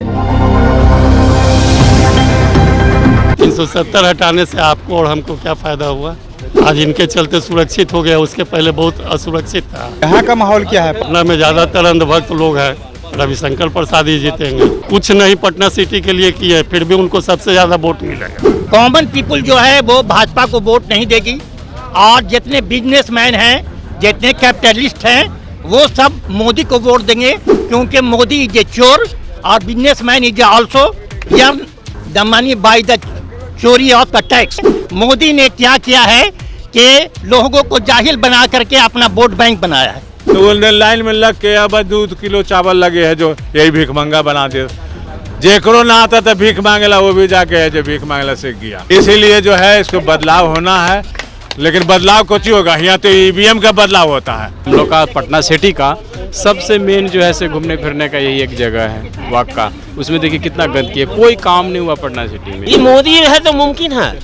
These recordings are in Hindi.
370 हटाने से आपको और हमको क्या फायदा हुआ? आज इनके चलते सुरक्षित हो गया, उसके पहले बहुत असुरक्षित था। यहाँ का माहौल क्या है? पटना में ज्यादातर अंधभक्त लोग हैं। रविशंकर प्रसाद ही जीतेंगे। कुछ नहीं पटना सिटी के लिए किए, फिर भी उनको सबसे ज्यादा वोट मिलेगा। कॉमन पीपुल जो है वो भाजपा को वोट नहीं देगी और जितने बिजनेसमैन हैं, जितने कैपिटलिस्ट हैं, वो सब मोदी को वोट देंगे, क्योंकि मोदी इज ए चोर और businessman is also the money by the चोरी ऑफ द टैक्स। मोदी ने क्या किया है कि लोगों को जाहिल बना करके अपना वोट बैंक बनाया है। तो वो लाइन में लग के अब 2 किलो चावल लगे है, जो यही भीख मंगा बना दे। जेकरो ना आता था भीख मांगेला, वो भी जाके जो भीख मांगेला सीख गया। इसीलिए जो है इसको बदलाव होना है, लेकिन बदलाव कुछ ही होगा। यहाँ तो ईवीएम का बदलाव होता है। हम लोग का पटना सिटी का सबसे मेन जो है से घूमने फिरने का यही एक जगह है वॉक का। उसमें देखिए कितना गंदगी है, कोई काम नहीं हुआ पटना सिटी में। ये मोदी है तो मुमकिन है।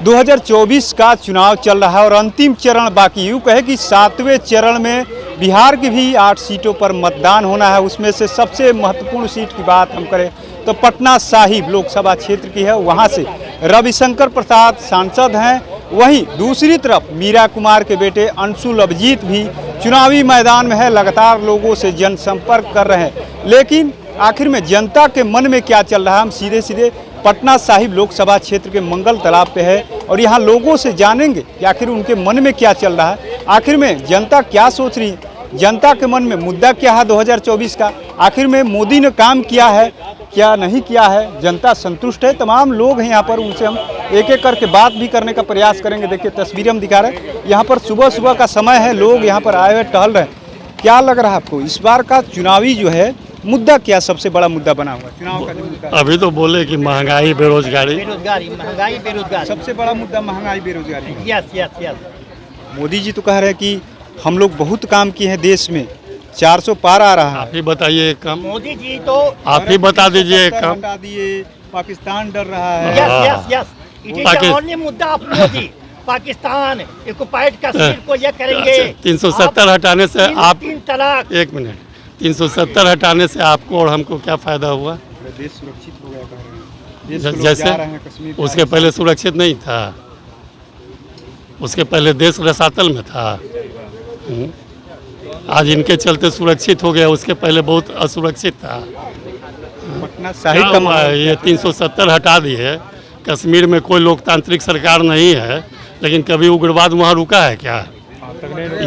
2024 का चुनाव चल रहा है और अंतिम चरण बाकी। यूँ कहे कि 7वें चरण में बिहार की भी 8 सीटों पर मतदान होना है। उसमें से सबसे महत्वपूर्ण सीट की बात हम करें तो पटना साहिब लोकसभा क्षेत्र की है। वहाँ से रविशंकर प्रसाद सांसद हैं। वहीं दूसरी तरफ मीरा कुमार के बेटे अंशुल अभिजीत भी चुनावी मैदान में है, लगातार लोगों से जनसंपर्क कर रहे हैं। लेकिन आखिर में जनता के मन में क्या चल रहा है, हम सीधे सीधे पटना साहिब लोकसभा क्षेत्र के मंगल तालाब पे है और यहाँ लोगों से जानेंगे कि आखिर उनके मन में क्या चल रहा है, आखिर में जनता क्या सोच रही है, जनता के मन में मुद्दा क्या है 2024 का, आखिर में मोदी ने काम किया है क्या नहीं किया है, जनता संतुष्ट है। तमाम लोग हैं यहाँ पर, उनसे हम एक एक करके बात भी करने का प्रयास करेंगे। देखिए तस्वीरें हम दिखा रहे हैं, यहाँ पर सुबह सुबह का समय है, लोग यहाँ पर आए हुए टहल रहे हैं। क्या लग रहा है आपको इस बार का चुनावी जो है मुद्दा, क्या सबसे बड़ा मुद्दा बना हुआ चुनाव का जो मुद्दा? अभी तो बोले कि महंगाई बेरोजगारी। महंगाई बेरोजगारी सबसे बड़ा मुद्दा महंगाई बेरोजगारी। Yes yes yes. Modi ji तो कह रहे हैं कि हम लोग बहुत काम किए हैं, देश में 400 पार आ रहा है। आप ही बताइए एक काम, मोदी जी तो आप ही बता दीजिए एक काम। हटा दिए, पाकिस्तान डर रहा है। Yes yes yes, it is the only मुद्दा ऑफ मोदी। पाकिस्तान ऑक्युपाइड कश्मीर को ये करेंगे। 370 हटाने से आप 3 तलाक। 1 मिनट, 370 हटाने से आपको और हमको क्या फायदा हुआ? देश सुरक्षित हो गया कह रहे हैं। देश के लोग जैसे जा रहे हैं कश्मीर। उसके पहले सुरक्षित नहीं था, उसके पहले देश रसातल में था। आज इनके चलते सुरक्षित हो गया, उसके पहले बहुत असुरक्षित था। पटना साहिब का ये 370 हटा दिए। कश्मीर में कोई लोकतांत्रिक सरकार नहीं है, लेकिन कभी उग्रवाद वहाँ रुका है क्या?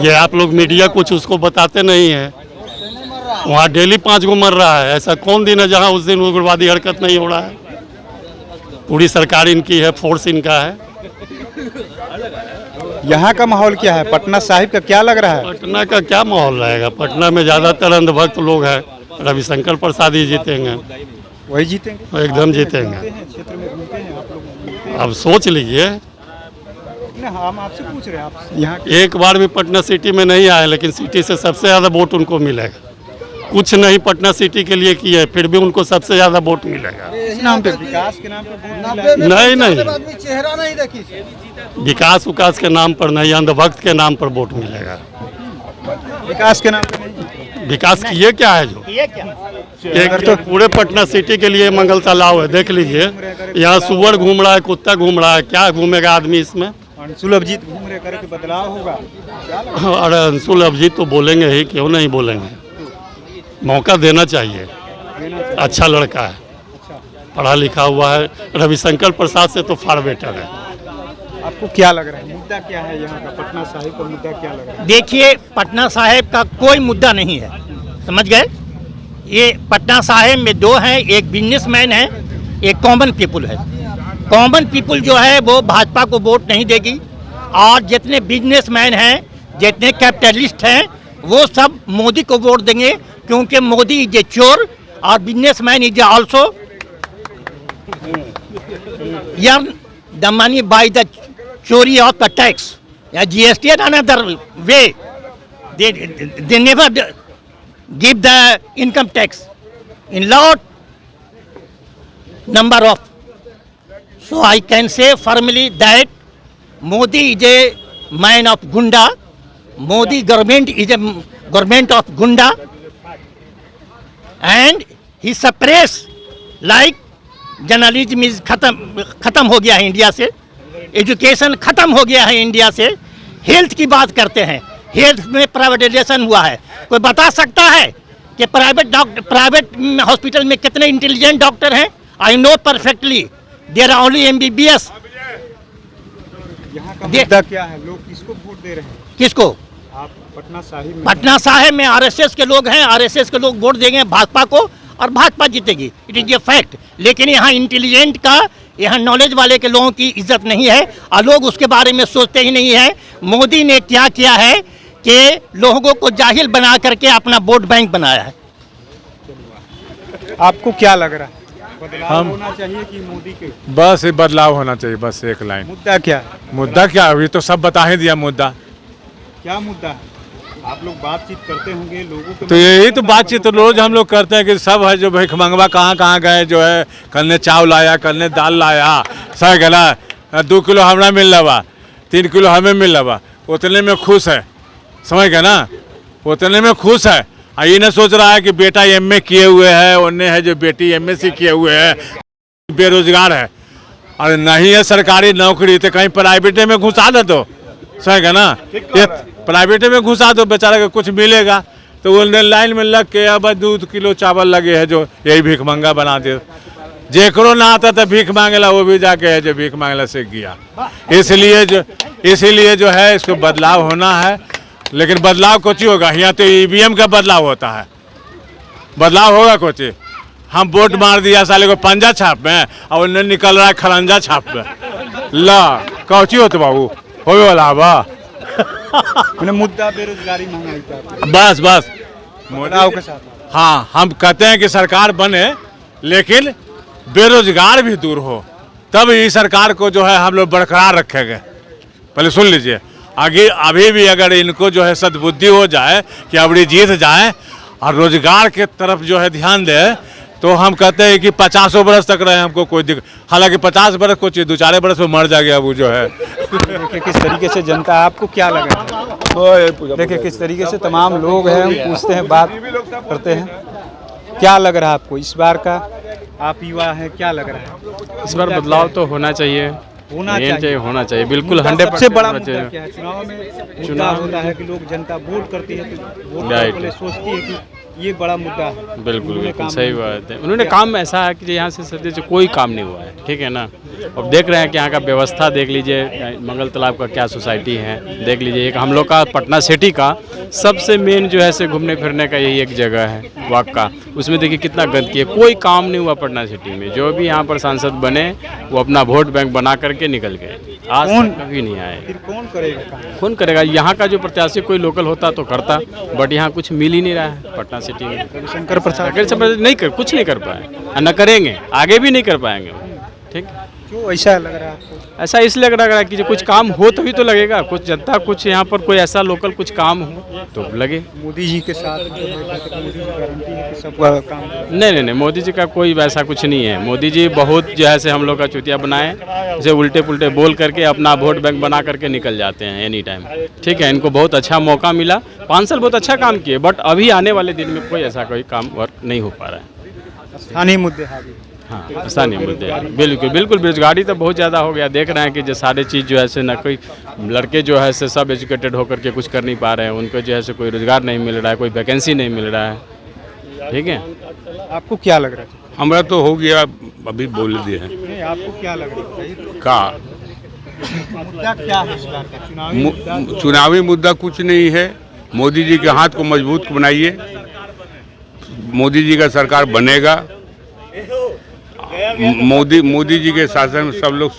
ये आप लोग मीडिया कुछ उसको बताते नहीं है। वहाँ डेली 5 गो मर रहा है। ऐसा कौन दिन है जहाँ उस दिन उग्रवादी हरकत नहीं हो रहा है? पूरी सरकार इनकी है, फोर्स इनका है। यहाँ का माहौल क्या है? पटना साहिब का क्या लग रहा है? पटना का क्या माहौल रहेगा? पटना में ज्यादातर अंधभक्त लोग हैं। रविशंकर प्रसाद ही जीतेंगे। वही जीतेंगे, एकदम जीतेंगे। क्षेत्र में घूमते हैं आप लोग? अब सोच लीजिए, हम आपसे पूछ रहे हैं, आप यहाँ एक बार भी पटना सिटी में नहीं आए, लेकिन सिटी से सबसे ज़्यादा वोट उनको मिलेगा। कुछ नहीं पटना सिटी के लिए किए, फिर भी उनको सबसे ज़्यादा वोट मिलेगा। इस नाम पे, विकास के नाम पे नहीं, चेहरा नहीं देखी, विकास उकास के नाम पर नहीं, अंधभक्त के नाम पर वोट मिलेगा। विकास के नाम पे नहीं। विकास किए क्या है? जो ये क्या? एक तो पूरे पटना सिटी के लिए मंगल तालाब है, देख लीजिए। यहाँ सुअर घूम रहा है, कुत्ता घूम रहा है, क्या घूमेगा आदमी इसमें? अंशुल अभिजीत घूम रहे, करके बदलाव होगा। अरे अंशुल अभिजीत तो बोलेंगे ही, क्यों नहीं बोलेंगे? मौका देना चाहिए। अच्छा लड़का है, पढ़ा लिखा हुआ है। रविशंकर प्रसाद से तो फार बेटर है। आपको क्या लग रहा है मुद्दा क्या है यहाँ का? पटना साहिब का मुद्दा क्या लग रहा है? देखिए, पटना साहिब का कोई मुद्दा नहीं है, समझ गए? ये पटना साहिब में 2 हैं, एक बिजनेसमैन है, एक कॉमन पीपुल है। कॉमन पीपुल जो है वो भाजपा को वोट नहीं देगी और जितने बिजनेसमैन हैं, जितने कैपिटलिस्ट हैं, वो सब मोदी को वोट देंगे, क्योंकि मोदी इज ए चोर और businessman is also the money by the चोरी ऑफ द टैक्स या GST and another way. They never give the income tax in lot number of. So I can say firmly that Modi is a man of Gunda. Modi government is a government of Gunda, and he suppress like journalism is खत्म हो गया है इंडिया से, एजुकेशन खत्म हो गया है इंडिया से। हेल्थ की बात करते हैं, हेल्थ में प्राइवेटाइजेशन हुआ है। कोई बता सकता है कि प्राइवेट हॉस्पिटल में कितने इंटेलिजेंट डॉक्टर हैं? I know perfectly, there are only MBBS। यहाँ का मुद्दा क्या है? लोग किसको वोट दे रहे हैं? किसको? आप पटना साहिब में पटना साहिब में RSS के लोग हैं, RSS के लोग वोट देंगे भाजपा को और भाजपा जीतेगी, इट इज ए फैक्ट। लेकिन यहाँ इंटेलिजेंट का, यहाँ नॉलेज वाले के लोगों की इज्जत नहीं है और लोग उसके बारे में सोचते ही नहीं है। मोदी ने क्या किया है कि लोगों को जाहिल बना करके अपना वोट बैंक बनाया है। आपको क्या लग रहा है? बदलाव होना चाहिए कि मोदी के? बस ये बदलाव होना चाहिए, बस एक लाइन। मुद्दा क्या है? मुद्दा क्या है? अभी तो सब बता ही दिया मुद्दा। क्या मुद्दा है? आप लोग बातचीत करते होंगे लोगों के, तो यही तो बातचीत तो रोज हम लोग करते हैं कि सब है जो भिख मंगवा कहाँ कहाँ गए, जो है कल ने चावल लाया, कल ने दाल लाया, सह गला 2 किलो हमरा मिल रहा, 3 किलो हमें मिल रहा, उतने में खुश है, समझ गए ना, उतने में खुश है। ये न सोच रहा है कि बेटा MA किए हुए है, उन्हें है जो बेटी MSc किए हुए है, बेरोजगार है और नहीं है सरकारी नौकरी तो कहीं प्राइवेट में घुसा दे, तो समझ गए ना, प्राइवेट में घुसा दो, बेचारा को कुछ मिलेगा। तो वो लाइन में लग के अब 2 किलो चावल लगे है जो यही भीख मंगा बना दे। जेकरो ना आता था भीख मांगेला, वो भी जाके है जो भीख मांगेला सीख गया। इसीलिए जो है इसको बदलाव होना है। लेकिन बदलाव कुछ ही होगा, यहाँ तो EVM का बदलाव होता है, बदलाव होगा कुछ। हम वोट मार दिया साले को पंजा छाप में और उन्हें निकल रहा है खरंजा छाप में। ला कौची होते बाबू हो वाला बा मुद्दा बेरोजगारी महंगाई का, बस बदलाव के साथ। हाँ, हम कहते हैं कि सरकार बने लेकिन बेरोजगार भी दूर हो, तब ये सरकार को जो है हम लोग बरकरार रखेंगे। पहले सुन लीजिए, आगे अभी भी अगर इनको जो है सद्बुद्धि हो जाए कि अबड़ी जीत जाए और रोजगार के तरफ जो है ध्यान दे, तो हम कहते हैं कि 50 बरस तक रहे हमको कोई दिक्कत। हालांकि 50 बरस को चाहिए, 2-4 बरस में मर जाएगा अब जो है। देखिए किस तरीके से जनता, आपको क्या लगा? देखिए किस तरीके से तमाम लोग हैं, हम पूछते हैं, बात करते हैं। क्या लग रहा है आपको इस बार का? आप युवा हैं, क्या लग रहा है इस बार? बदलाव तो होना चाहिए, होना चाहिए बिल्कुल। 100% सबसे बड़ा मुद्दा क्या है? चुनाव में चुनाव होता है कि लोग, जनता वोट करती है तो वोट पहले सोचती है कि ये बड़ा मुद्दा है। बिल्कुल सही बात है। उन्होंने काम ऐसा है कि यहाँ से सदी से कोई काम नहीं हुआ है, ठीक है ना। अब देख रहे हैं कि यहाँ का व्यवस्था देख लीजिए, मंगल तालाब का क्या सोसाइटी है देख लीजिए। एक हम लोग का पटना सिटी का सबसे मेन जो है से घूमने फिरने का यही एक जगह है वॉक का, उसमें देखिए कितना गंदगी है, कोई काम नहीं हुआ पटना सिटी में। जो भी यहाँ पर सांसद बने वो अपना वोट बैंक बना करके निकल गए, आज तक कभी नहीं आए। फिर कौन करेगा? यहाँ का जो प्रत्याशी कोई लोकल होता तो करता, बट यहाँ कुछ मिल ही नहीं रहा है पटना सिटी में। रविशंकर प्रसाद कुछ नहीं कर पाए और न करेंगे, आगे भी नहीं कर पाएंगे, ठीक। क्यों ऐसा लग रहा है आपको? ऐसा इसलिए लग रहा है कि जो कुछ काम हो तभी तो लगेगा, कुछ जनता, कुछ यहाँ पर कोई ऐसा लोकल कुछ काम हो तो लगे। मोदी जी के साथ मोदी जी गारंटी है कि सब काम? नहीं, मोदी जी का कोई वैसा कुछ नहीं है। मोदी जी बहुत जो है से हम लोग का चुतिया बनाए, जैसे उल्टे पुल्टे बोल करके अपना वोट बैंक बना करके निकल जाते हैं एनी टाइम, ठीक है। इनको बहुत अच्छा मौका मिला, 5 साल बहुत अच्छा काम किए, बट अभी आने वाले दिन में कोई ऐसा कोई काम वर्क नहीं हो पा रहा है। स्थानीय मुद्दे हावी, हाँ स्थानीय मुद्दे बिल्कुल बेरोजगारी तो बहुत ज़्यादा हो गया। देख रहे हैं कि जो सारे चीज़ जो है से न कोई लड़के जो है से सब एजुकेटेड होकर के कुछ कर नहीं पा रहे हैं, उनको जो है से कोई रोजगार नहीं मिल रहा है, कोई वैकेंसी नहीं मिल रहा है, ठीक है। आपको क्या लग रहा है? हमारा तो हो गया, अभी बोल दिए हैं। नहीं, आपको क्या लग रहा है? का मुद्दा क्या है इस बार का? चुनावी मुद्दा कुछ नहीं है। मोदी जी के हाथ को मजबूत बनाइए, मोदी जी का सरकार बनेगा। मोदी जी के शासन में सब लोग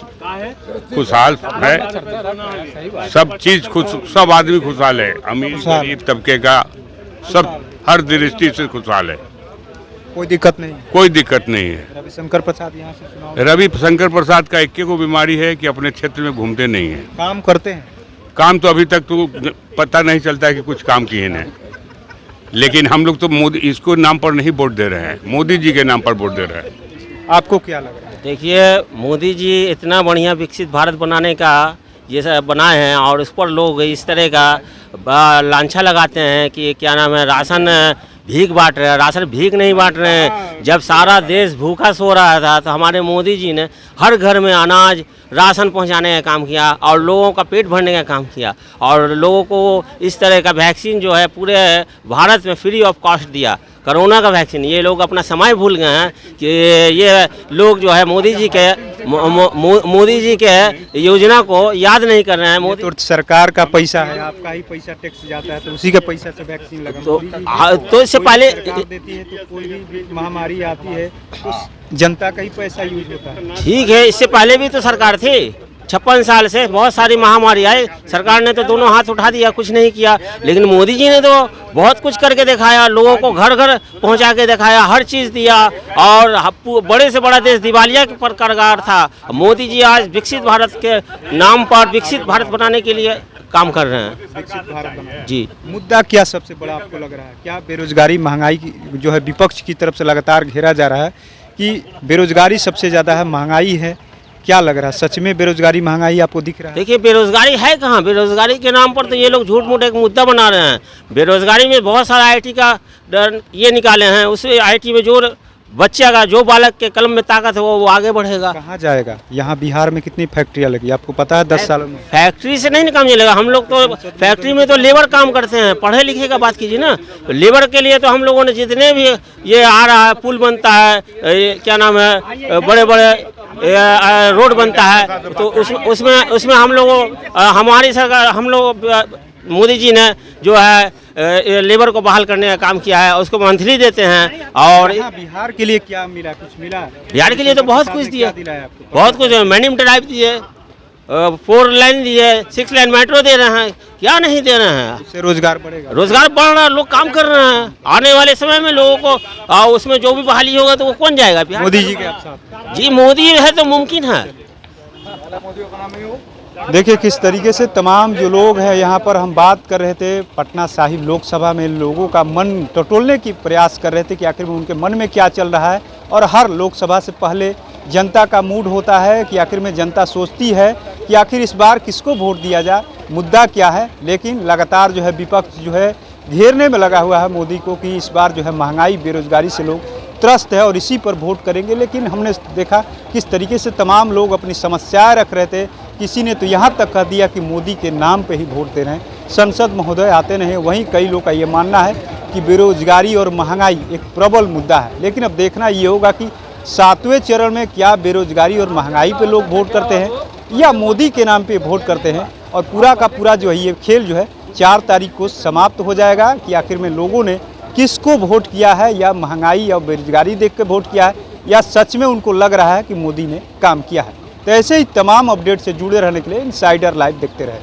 खुशहाल है, सब चीज खुश, सब आदमी खुशहाल है, अमीर गरीब तबके का सब हर दृष्टि से खुशहाल है, कोई दिक्कत नहीं? कोई दिक्कत नहीं है। रविशंकर प्रसाद यहाँ से चुनाव? रविशंकर प्रसाद का एक को बीमारी है कि अपने क्षेत्र में घूमते नहीं है। काम करते हैं? काम तो अभी तक तो पता नहीं चलता है कि कुछ काम किए हैं, लेकिन हम लोग तो मोदी इसको नाम पर नहीं वोट दे रहे हैं, मोदी जी के नाम पर वोट दे रहे हैं। आपको क्या लग रहा है? देखिए, मोदी जी इतना बढ़िया विकसित भारत बनाने का जैसा बनाए हैं और उस पर लोग इस तरह का लांछा लगाते हैं कि क्या नाम है, राशन भीख बांट रहे हैं, राशन भीख नहीं बांट रहे हैं। जब सारा देश भूखा सो रहा था तो हमारे मोदी जी ने हर घर में अनाज राशन पहुंचाने का काम किया और लोगों का पेट भरने का काम किया और लोगों को इस तरह का वैक्सीन जो है पूरे भारत में फ्री ऑफ कॉस्ट दिया, कोरोना का वैक्सीन। ये लोग अपना समय भूल गए हैं कि ये लोग जो है मोदी जी के योजना को याद नहीं कर रहे हैं। मोदी तो सरकार का पैसा है, आपका ही पैसा टैक्स जाता है, तो उसी के पैसा से वैक्सीन लगा। तो इससे पहले सरकार देती है तो कोई भी महामारी आती है तो जनता का ही पैसा यूज होता है। ठीक है, इससे पहले भी तो सरकार थी, 56 साल से बहुत सारी महामारी आई, सरकार ने तो दोनों हाथ उठा दिया, कुछ नहीं किया। लेकिन मोदी जी ने तो बहुत कुछ करके दिखाया, लोगों को घर घर पहुंचा के दिखाया, हर चीज़ दिया और बड़े से बड़ा देश दिवालिया पर कगार था। मोदी जी आज विकसित भारत के नाम पर विकसित भारत बनाने के लिए काम कर रहे हैं। विकसित भारत बना जी, मुद्दा क्या सबसे बड़ा आपको लग रहा है? क्या बेरोजगारी महंगाई की जो है विपक्ष की तरफ से लगातार घेरा जा रहा है कि बेरोजगारी सबसे ज़्यादा है, महंगाई है, क्या लग रहा है सच में बेरोजगारी महंगाई आपको दिख रहा है? देखिए बेरोजगारी है कहाँ, बेरोजगारी के नाम पर तो ये लोग झूठ मूठ एक मुद्दा बना रहे हैं। बेरोजगारी में बहुत सारा आईटी का ये निकाले हैं, उस आईटी में जो बच्चे का जो बालक के कलम में ताकत है वो आगे बढ़ेगा। कहाँ जाएगा? यहाँ बिहार में कितनी फैक्ट्रियाँ लगी आपको पता है 10 सालों में? फैक्ट्री से नहीं काम चलेगा। हम लोग तो फैक्ट्री में तो लेबर काम करते हैं, पढ़े लिखे का बात कीजिए ना। तो लेबर के लिए तो हम लोगों ने जितने भी ये आ रहा है, पुल बनता है, क्या नाम है, बड़े बड़े रोड बनता है, तो उसमें हम लोगों हमारी सरकार हम लोग मोदी जी ने जो है लेबर को बहाल करने का काम किया है, उसको मंथली देते हैं। और बिहार के लिए क्या मिला? कुछ मिला? बिहार के लिए तो बहुत कुछ दिया, आपको बहुत कुछ। मैनिम ड्राइव दिए, 4 लाइन दिए, 6 लाइन मेट्रो दे रहे हैं, क्या नहीं दे रहे हैं। उससे रोजगार बढ़ेगा? रोजगार बढ़ रहा है, लोग काम कर रहे हैं। आने वाले समय में लोगों को उसमें जो भी बहाली होगा तो वो कौन जाएगा? बिहार मोदी जी के आप साथ? जी, मोदी है तो मुमकिन है। देखिए किस तरीके से तमाम जो लोग हैं यहाँ पर, हम बात कर रहे थे पटना साहिब लोकसभा में लोगों का मन टटोलने की प्रयास कर रहे थे कि आखिर में उनके मन में क्या चल रहा है। और हर लोकसभा से पहले जनता का मूड होता है कि आखिर में जनता सोचती है कि आखिर इस बार किसको वोट दिया जाए, मुद्दा क्या है। लेकिन लगातार जो है विपक्ष जो है घेरने में लगा हुआ है मोदी को कि इस बार जो है महंगाई बेरोजगारी से लोग त्रस्त है और इसी पर वोट करेंगे। लेकिन हमने देखा किस तरीके से तमाम लोग अपनी समस्याएं रख रहे थे। किसी ने तो यहाँ तक कह दिया कि मोदी के नाम पे ही वोट दे रहे हैं, संसद महोदय आते नहीं। वहीं कई लोग का ये मानना है कि बेरोजगारी और महंगाई एक प्रबल मुद्दा है। लेकिन अब देखना ये होगा कि 7वें चरण में क्या बेरोजगारी और महंगाई पे लोग वोट करते हैं या मोदी के नाम पे वोट करते हैं। और पूरा का पूरा जो है ये खेल जो है 4 तारीख को समाप्त हो जाएगा कि आखिर में लोगों ने किसको वोट किया है, या महंगाई और बेरोजगारी देख के वोट किया है, या सच में उनको लग रहा है कि मोदी ने काम किया है। तो ऐसे ही तमाम अपडेट से जुड़े रहने के लिए इनसाइडर लाइव देखते रहें।